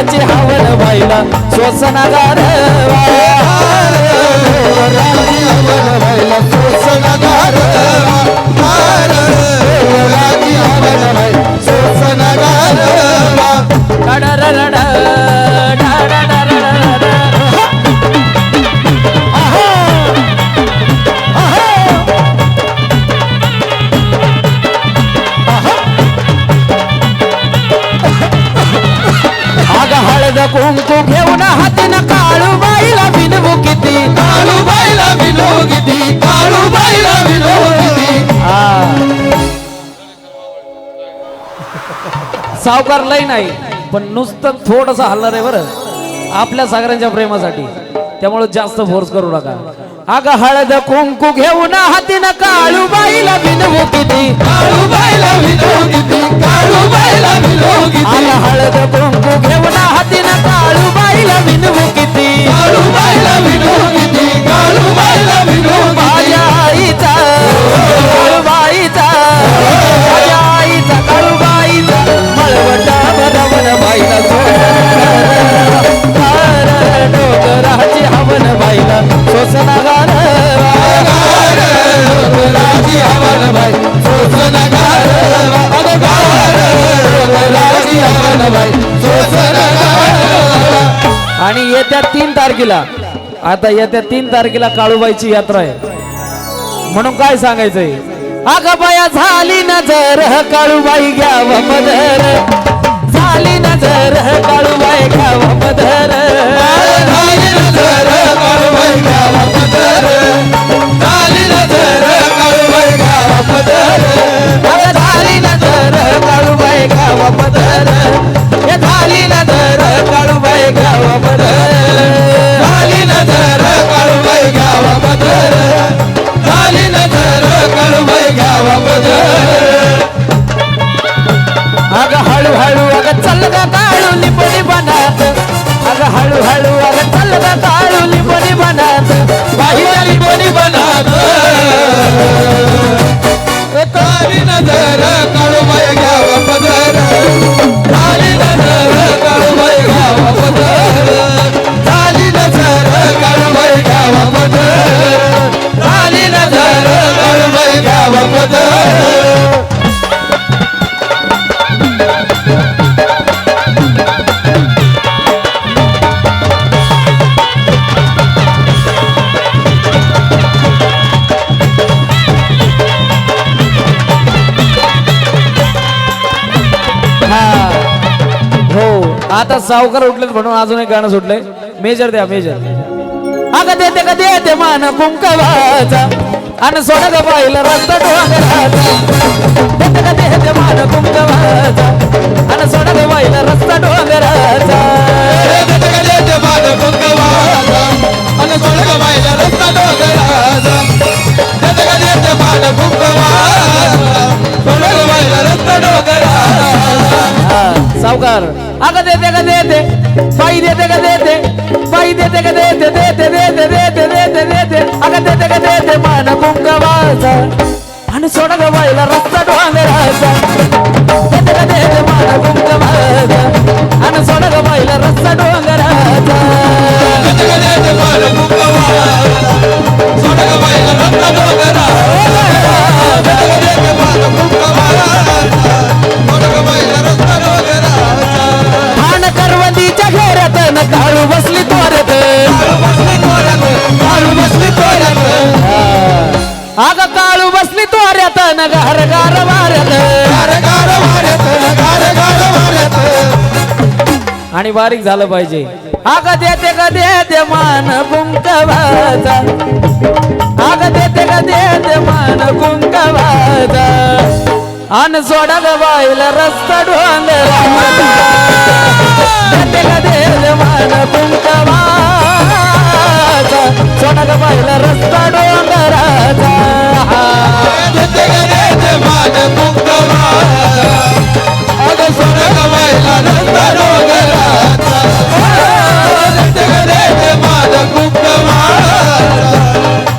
डोंगराची हवन व्हायला सोसना गारवा डोंगराची हवन व्हायला सोसना गारवा डोंगराची हवन व्हायला सोसना गारवा डडडडड, डडडडड. अग हळद कुंकू घेऊन हातीनं काळूबाईला विनवू किती काळूबाईला विनवू किती काळूबाईला विनवू किती सावकार लय नाही पण नुसतं थोडस हलणार आहे बरं आपल्या सगळ्यांच्या प्रेमासाठी त्यामुळे जास्त फोर्स करू नका अग हळद कुंकू घेऊन हातीनं काळूबाईला विनवू किती काळूबाईला विनवू किती काळूबाईला विनवू किती अग हळद कुंकू घेऊन हातीनं काळूबाईला विनवू किती काळूबाईला विनवू किती काळूबाईला विनवू माझ्या आईचा काळूबाईचा माझ्या आईचा काळूबाईचा मळवटा भरवण बाईला डोंगराची हवन बाईला सोसना डोंगराची हवन बाई सोसना गारवा डोंगराची हवन बाई सोसना गारवा आणि येत्या 3 तारखेला आता येत्या 3 तारखेला काळूबाईची यात्रा आहे म्हणून काय सांगायचंय अग बाया झाली नजर काळूबाई घ्याव पदर झाली नजर काळूबाई घ्याव पदर झाली नजर काळूबाई घ्यावा पदर झाली नजर काळूबाई घ्यावा पदर अग झाली नजर काळूबाई घ्याव पदर हे झाली नजर काळूबाई घ्याव पदर झाली नजर काळूबाई घ्यावा पदर झाली नजर काळूबाई घ्यावा पदर अग हळूहळू अग चल ग काळू लिपणी बनात अग हळूहळू अग चल ग काळू लिपणी बनात बाई लिपणी बनात झाली नजर काळूबाई घ्यावा पदर झाली नजर काळूबाई घ्यावा पदर झाली नजर काळूबाई घ्यावा पदर झाली नजर काळूबाई घ्यावा पदर आता सावकार उठलेत म्हणून अजून एक गाणं सुटलंय मेजर द्या मेजर अग देते का देते मान कुंकवाचा आणि सोडा ग बाईला रस्ता डोंगराचा देते का देते मान कुंकवाचा आणि सोडा ग बाईला रस्ता डोंगराचा सावकार अग देते का देते बाई देते का देते बाई देते का देते देते देते देते देते देते अग देते का देते मान कुंकवाचा आणि सोडा ग बाईला रस्ता डोंगराचा देते का देते मान कुंकवाचा आणि सोडा ग बाईला रस्ता डोंगराचा देते का देते मान कुंकवाचा सोडा ग बाईला रस्ता डोंगराचा देते का देते मान कुंकवाचा सोडा ग बाईला रस्ता डोंगराचा ठाण करवंदीच्या घेऱ्यात न काळू बसली तोरत काळू बसली तोरत अग काळू बसली तोऱ्यात न गार गार वाऱ्यात आणि बारीक झालं पाहिजे अग देते का देते मान कुंकवाचा अग देते का देते मान कुंकवाचा अन सोडा ग बाईला रस्ता डोंगराचा देते का देते मान कुंकवाचा सोडा ग बाईला रस्ता डोंगराचा देते का देते मान कुंकवाचा अग सोडा ग बाईला रस्ता डोंगराचा देते का देते मान कुंकवाचा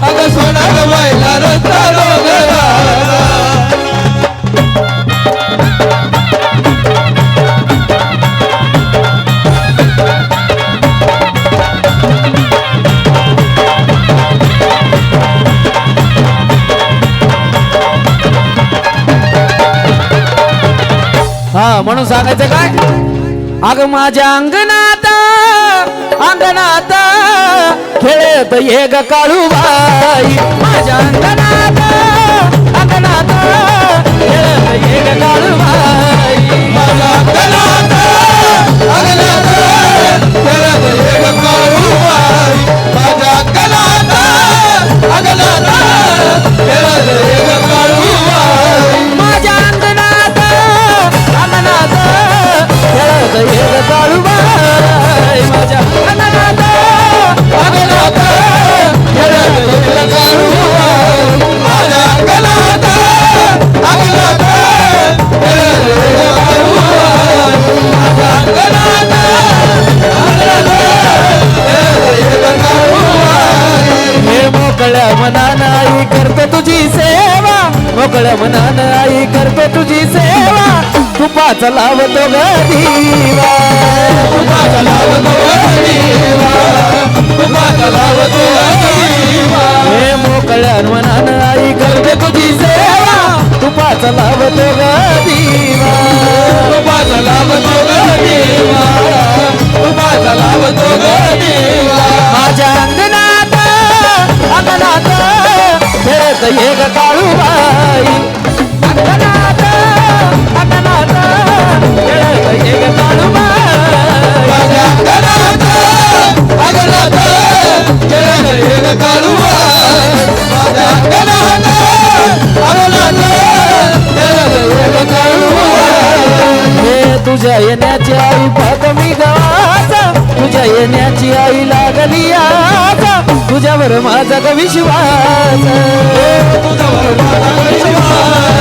अग सोडा ग बाईला रस्ता डोंगराचा म्हणून सांगायचं काय अग माझ्या अंगणात खेळत ये ग काळूबाई माझ्या अंगणात खेळत ये ग काळूबाई माझ्या अंगणात खेळत ये ग काळूबाई माझ्या अंगणात खेळत ये ग काळूबाई माझ्या अंगणात खेळत ये ग काळूबाई माझ्या अंगणात खेळत ये ग काळूबाई माझ्या अंगणात खेळत ये ग काळूबाई माझ्या अंगणात खेळत ये ग काळूबाई हे मोकळ्या मनानं आई करतो तुझी सेवा मोकळ्या मनानं आई करतो तुझी सेवा तुपाचा लावतो ग दिवा तुपाचा लावतो ग दिवा तुपाचा लावतो ग दिवा हे मोकळ्या मनानं आई करतो तुझी सेवा तुपाचा लावतो ग दिवा तुपाचा लावतो ग दिवा तुपाचा लावतो ग दिवा माझ्या अंगणात खेळत ये ग काळूबाई अंगणात खेळत ये ग काळूबाई माझ्या अंगणात खेळत ये ग काळूबाई माझ्या अंगणात खेळत ये ग काळूबाई हे तुझ्या येण्याची आई पाहत मी गावाचा तुझ्या येण्याची आई लागली आता तुझ्यावर माझा ग विश्वास तुझ्यावर माझा विश्वास